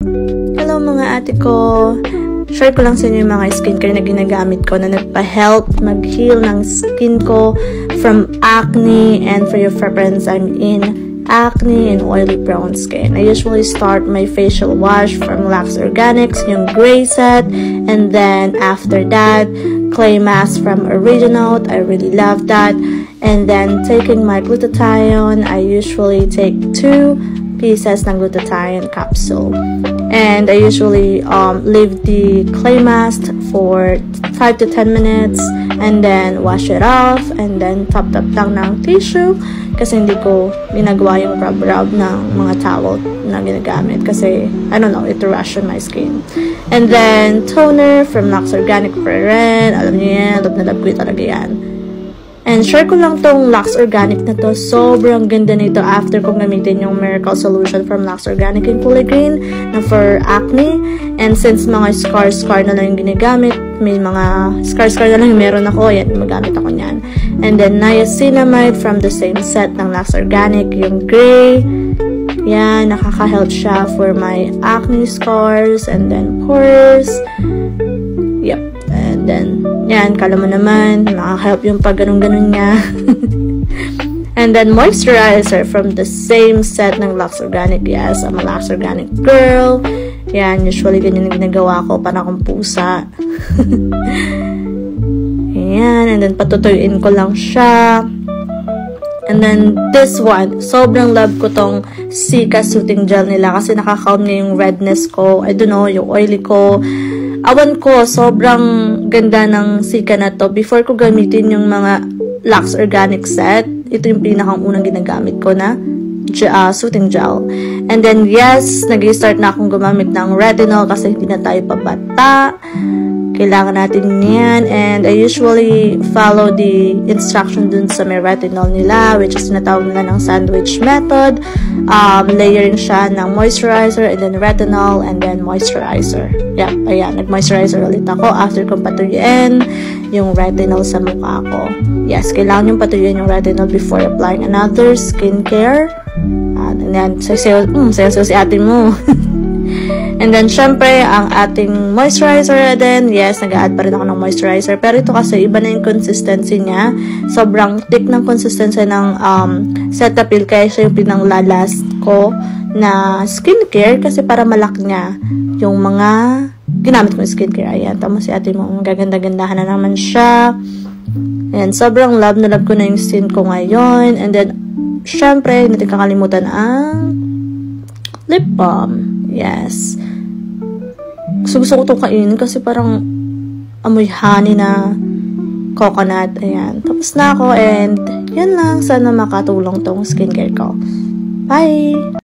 Hello mga ate ko! Share ko lang sa inyo yung mga skincare na ginagamit ko na nagpa-help mag-heal ng skin ko from acne, and for your preference, I'm in acne and oily prone skin. I usually start my facial wash from Lux Organics, yung gray set, and then after that, clay mask from Original. I really love that. And then taking my glutathione, I usually take 2 pieces ng glutathione capsule. And I usually leave the clay mask for 5 to 10 minutes and then wash it off and then top lang ng tissue kasi hindi ko ginagawa yung rub ng mga towel na ginagamit kasi I don't know, it rush on my skin. And then toner from Lux Organic pa rin. Alam niyo yan, love na love ko talaga yan. And share ko lang tong Lux Organic na to. Sobrang ganda nito after kong gamitin yung Miracle Solution from Lux Organic and Fully Green na for acne. And since mga scar na lang yung ginagamit, may mga scar na lang yung meron ako, yan, magamit ako niyan. And then niacinamide from the same set ng Lux Organic, yung gray. Yan, nakaka-help siya for my acne scars and then pores. Yep. And then, yan, kala mo naman, makaka-help yung pag ganun-ganun niya. And then, moisturizer from the same set ng Lux Organic. Yes, I'm a Lux Organic girl. Yan, usually ganyan yung ginagawa ko, para akong pusa. Ayan, and then patutuyuin ko lang siya. And then, this one, sobrang love ko tong Cica Soothing Gel nila kasi nakaka-calm niya yung redness ko. I don't know, yung oily ko. Awan ko, sobrang ganda ng Cica na to. Before ko gamitin yung mga Lux Organic set, ito yung pinakang unang ginagamit ko na soothing gel. And then, yes, nag-start na akong gumamit ng retinol kasi hindi na tayo pabata. Kailangan natin yan. And I usually follow the instruction dun sa may retinol nila, which is natawag nila ng sandwich method. Layering siya ng moisturizer, and then retinol, and then moisturizer. Yep, ayan. Nag-moisturizer ulit ako after kong patuyuin yung retinol sa mukha ko. Yes, kailangan yung patuyuin yung retinol before applying another skincare. And then, sayo si ate mo. And then, syempre, ang ating moisturizer din. Yes, nag-add pa rin ako ng moisturizer. Pero ito kasi, iba na yung consistency niya. Sobrang thick ng consistency ng Cetaphil. Kaya siya yung pinanglalast ko na skincare. Kasi para malak niya yung mga ginamit ko skincare. Ayan, tama si ate mo. Gaganda-gandahan na naman siya. And sobrang love na love ko na yung skin ko ngayon. And then, syempre, hindi kakalimutan ang lip balm. Yes. Gusto ko itong kainin kasi parang amoy honey na coconut. Ayan. Tapos na ako and yun lang. Sana makatulong tong skincare ko. Bye!